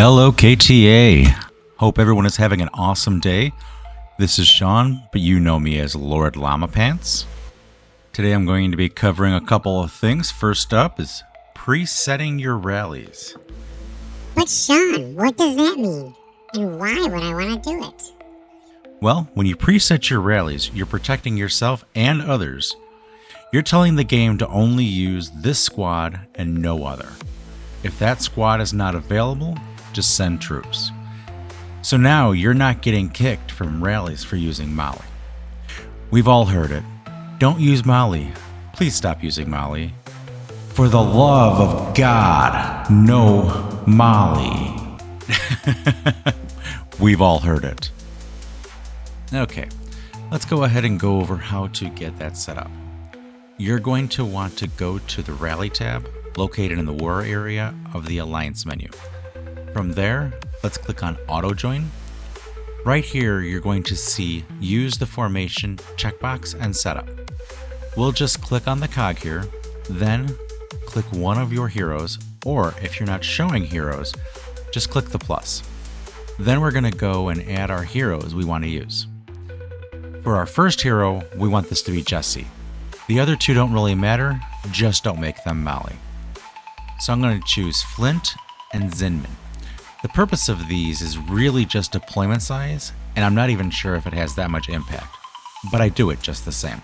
Hello, KTA. Hope everyone is having an awesome day. This is Sean, but you know me as Lord Llama Pants. Today I'm going to be covering a couple of things. First up is presetting your rallies. But Sean, what does that mean? And why would I want to do it? Well, when you preset your rallies, you're protecting yourself and others. You're telling the game to only use this squad and no other. If that squad is not available, just send troops. So now you're not getting kicked from rallies for using Molly. We've all heard it. Don't use Molly. Please stop using Molly. For the love of God, no Molly. We've all heard it. Okay, let's go ahead and go over how to get that set up. You're going to want to go to the Rally tab located in the War area of the Alliance menu. From there, let's click on Auto Join. Right here, you're going to see Use the Formation checkbox and Setup. We'll just click on the cog here, then click one of your heroes, or if you're not showing heroes, just click the plus. Then we're going to go and add our heroes we want to use. For our first hero, we want this to be Jesse. The other two don't really matter, just don't make them Molly. So I'm going to choose Flint and Zinman. The purpose of these is really just deployment size, and I'm not even sure if it has that much impact, but I do it just the same.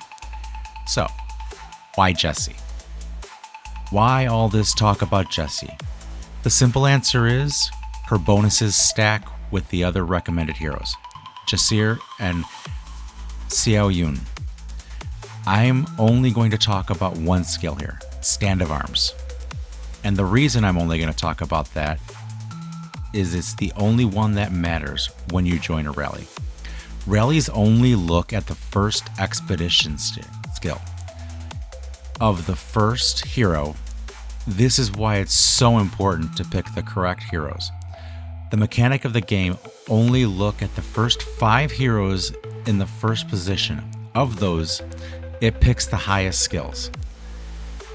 So, why Jessie? Why all this talk about Jessie? The simple answer is, her bonuses stack with the other recommended heroes, Jasir and Xiao Yun. I'm only going to talk about one skill here, Stand of Arms. And the reason I'm only going to talk about that is it's the only one that matters when you join a rally. Rallies only look at the first expedition skill of the first hero. This is why it's so important to pick the correct heroes. The mechanic of the game only look at the first 5 heroes in the first position. Of those, it picks the highest skills.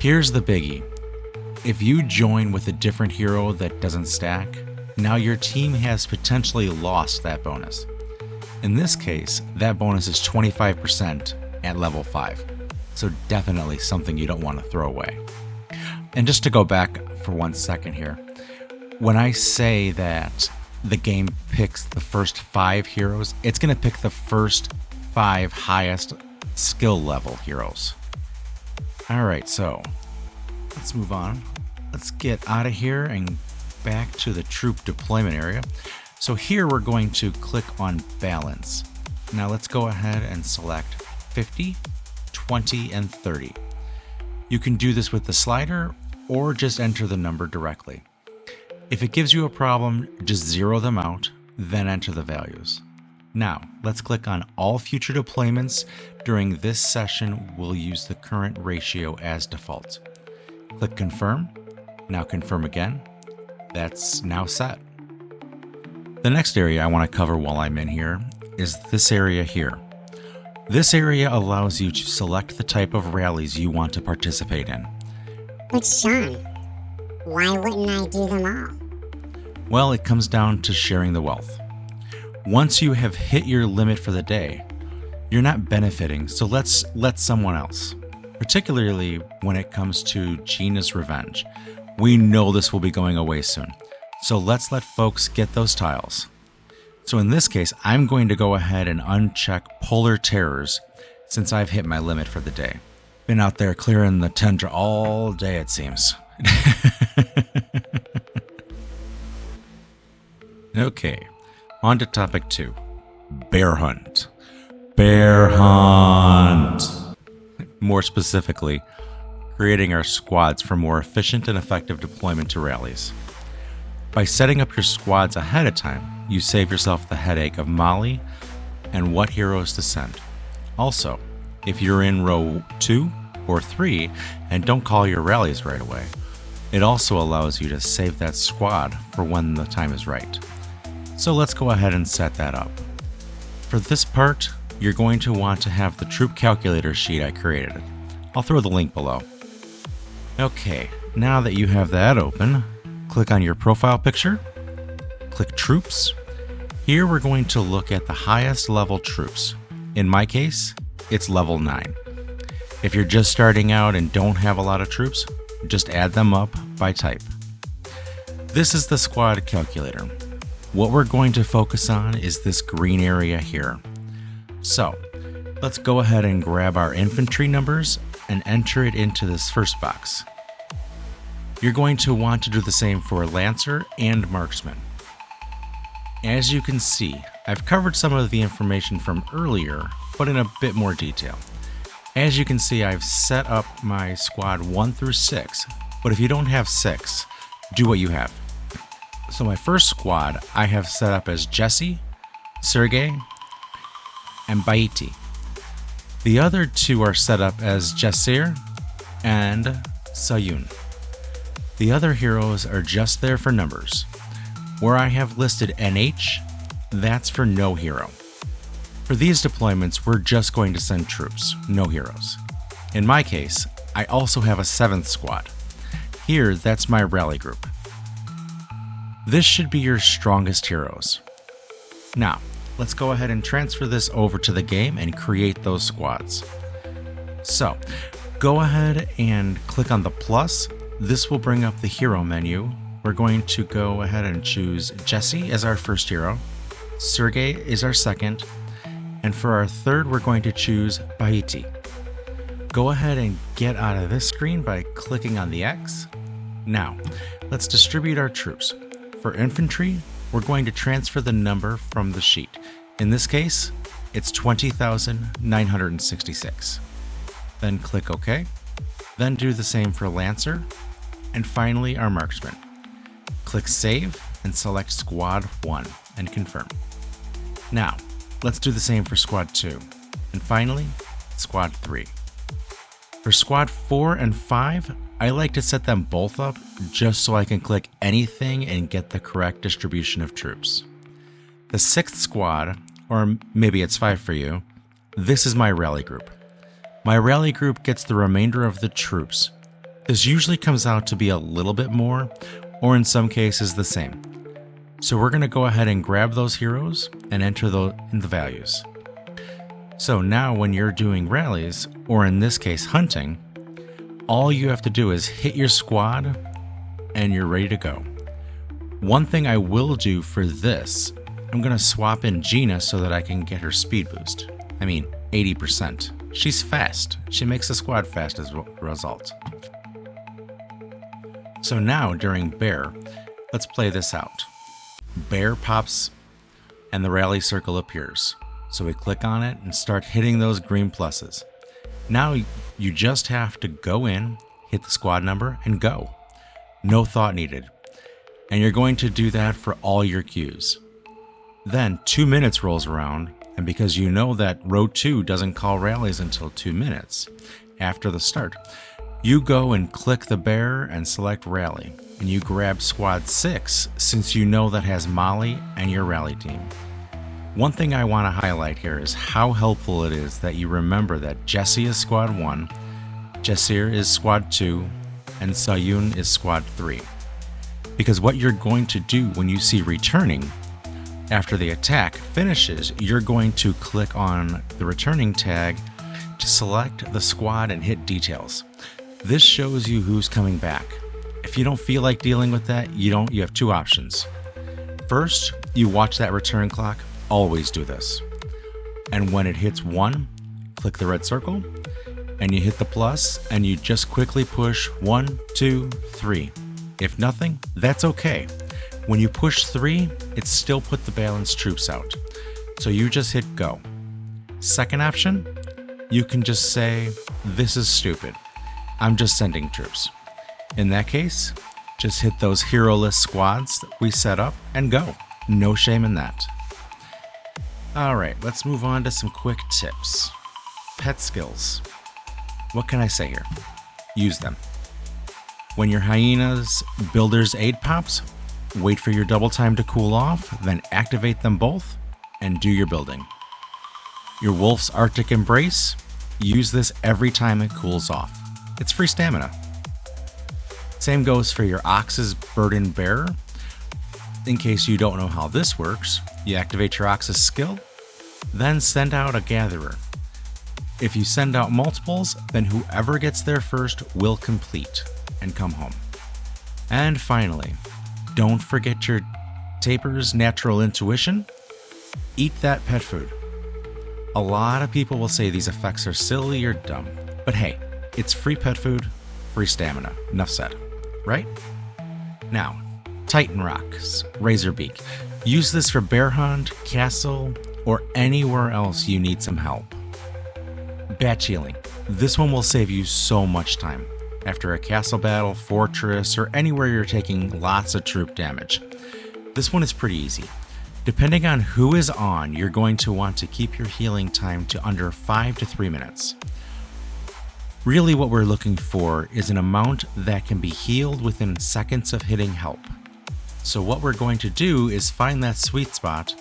Here's the biggie. If you join with a different hero that doesn't stack, now your team has potentially lost that bonus. In this case, that bonus is 25% at level 5, so definitely something you don't want to throw away. And just to go back for 1 second here, when I say that the game picks the first 5 heroes, it's going to pick the first 5 highest skill level heroes. Alright, so let's move on. Let's get out of here and back to the troop deployment area. So here we're going to click on balance. Now let's go ahead and select 50, 20, and 30. You can do this with the slider or just enter the number directly. If it gives you a problem, just zero them out, then enter the values. Now let's click on all future deployments. During this session, we'll use the current ratio as default. Click confirm. Now confirm again. That's now set. The next area I want to cover while I'm in here is this area here. This area allows you to select the type of rallies you want to participate in. But Sean, why wouldn't I do them all? Well, it comes down to sharing the wealth. Once you have hit your limit for the day, you're not benefiting, so let's let someone else. Particularly when it comes to Gina's Revenge. We know this will be going away soon, so let's let folks get those tiles. So in this case, I'm going to go ahead and uncheck Polar Terrors since I've hit my limit for the day. Been out there clearing the tundra all day, it seems. Okay, on to topic 2, Bear Hunt. Bear Hunt! More specifically, creating our squads for more efficient and effective deployment to rallies. By setting up your squads ahead of time, you save yourself the headache of Molly and what heroes to send. Also, if you're in row 2 or 3 and don't call your rallies right away, it also allows you to save that squad for when the time is right. So let's go ahead and set that up. For this part, you're going to want to have the troop calculator sheet I created. I'll throw the link below. Okay, now that you have that open, click on your profile picture, click Troops. Here we're going to look at the highest level troops. In my case, it's level 9. If you're just starting out and don't have a lot of troops, just add them up by type. This is the squad calculator. What we're going to focus on is this green area here. So, let's go ahead and grab our infantry numbers and enter it into this first box. You're going to want to do the same for Lancer and Marksman. As you can see, I've covered some of the information from earlier, but in a bit more detail. As you can see, I've set up my squad 1 through 6, but if you don't have 6, do what you have. So my first squad I have set up as Jesse, Sergey, and Baiti. The other two are set up as Jasir and Sayun. The other heroes are just there for numbers. Where I have listed NH, that's for no hero. For these deployments, we're just going to send troops, no heroes. In my case, I also have a 7th squad. Here, that's my rally group. This should be your strongest heroes. Now, let's go ahead and transfer this over to the game and create those squads. So, go ahead and click on the plus. This will bring up the hero menu. We're going to go ahead and choose Jesse as our first hero. Sergey is our second. And for our third, we're going to choose Baiti. Go ahead and get out of this screen by clicking on the X. Now, let's distribute our troops. For infantry, we're going to transfer the number from the sheet. In this case, it's 20,966. Then click OK. Then do the same for Lancer. And finally, our Marksman. Click Save and select Squad 1 and confirm. Now, let's do the same for Squad 2. And finally, Squad 3. For Squad 4 and 5, I like to set them both up just so I can click anything and get the correct distribution of troops. The 6th squad, or maybe it's 5 for you, this is my rally group. My rally group gets the remainder of the troops. This usually comes out to be a little bit more, or in some cases the same. So we're going to go ahead and grab those heroes and enter in the values. So now when you're doing rallies, or in this case hunting, all you have to do is hit your squad and you're ready to go. One thing I will do for this, I'm going to swap in Gina so that I can get her speed boost. 80%. She's fast. She makes the squad fast as a result. So now during Bear, let's play this out. Bear pops and the rally circle appears. So we click on it and start hitting those green pluses. Now you just have to go in, hit the squad number, and go. No thought needed. And you're going to do that for all your queues. Then 2 minutes rolls around, and because you know that row 2 doesn't call rallies until 2 minutes after the start, you go and click the bear and select rally, and you grab squad 6 since you know that has Molly and your rally team. One thing I want to highlight here is how helpful it is that you remember that Jesse is squad 1, Jasir is squad 2, and Sayun is squad 3. Because what you're going to do when you see returning, after the attack finishes, you're going to click on the returning tag to select the squad and hit details. This shows you who's coming back. If you don't feel like dealing with that, you have 2 options. First, you watch that return clock. Always do this. And when it hits 1, click the red circle, and you hit the plus, and you just quickly push 1, 2, 3. If nothing, that's okay. When you push 3, it still put the balanced troops out. So you just hit go. Second option, you can just say, this is stupid. I'm just sending troops. In that case, just hit those hero-less squads that we set up and go. No shame in that. Alright, let's move on to some quick tips. Pet skills. What can I say here? Use them. When your hyena's builder's aid pops, wait for your double time to cool off, then activate them both, and do your building. Your wolf's Arctic Embrace, use this every time it cools off. It's free stamina. Same goes for your ox's Burden Bearer. in case you don't know how this works, you activate your Oxus skill, then send out a gatherer. If you send out multiples, then whoever gets there first will complete and come home. And finally, don't forget your Taper's natural intuition. Eat that pet food. A lot of people will say these effects are silly or dumb, but hey, it's free pet food, free stamina. Enough said, right? Now, Titan Rocks, Razorbeak. Use this for Bear Hunt, Castle, or anywhere else you need some help. Batch Healing. This one will save you so much time after a castle battle, fortress, or anywhere you're taking lots of troop damage. This one is pretty easy. Depending on who is on, you're going to want to keep your healing time to under 5 to 3 minutes. Really what we're looking for is an amount that can be healed within seconds of hitting help. So what we're going to do is find that sweet spot,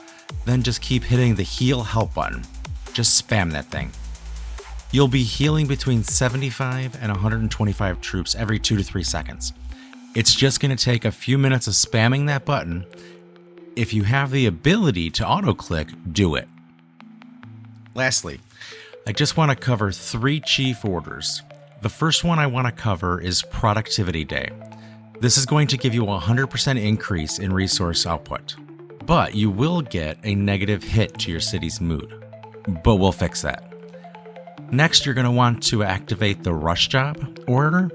then just keep hitting the heal help button. Just spam that thing. You'll be healing between 75 and 125 troops every 2 to 3 seconds. It's just going to take a few minutes of spamming that button. If you have the ability to auto-click, do it. Lastly, I just want to cover 3 chief orders. The first one I want to cover is Productivity Day. This is going to give you a 100% increase in resource output, but you will get a negative hit to your city's mood. But we'll fix that. Next, you're going to want to activate the Rush Job order.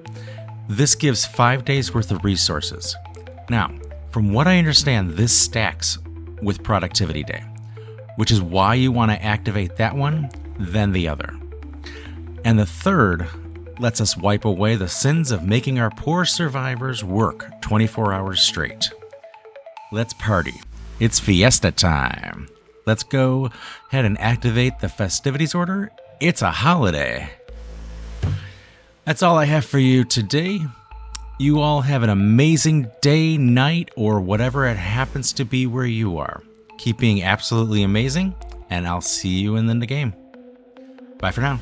This gives 5 days worth of resources. Now, from what I understand, this stacks with Productivity Day, which is why you want to activate that one, then the other. And the third lets us wipe away the sins of making our poor survivors work 24 hours straight. Let's party. It's fiesta time. Let's go ahead and activate the festivities order. It's a holiday. That's all I have for you today. You all have an amazing day, night, or whatever it happens to be where you are. Keep being absolutely amazing, and I'll see you in the game. Bye for now.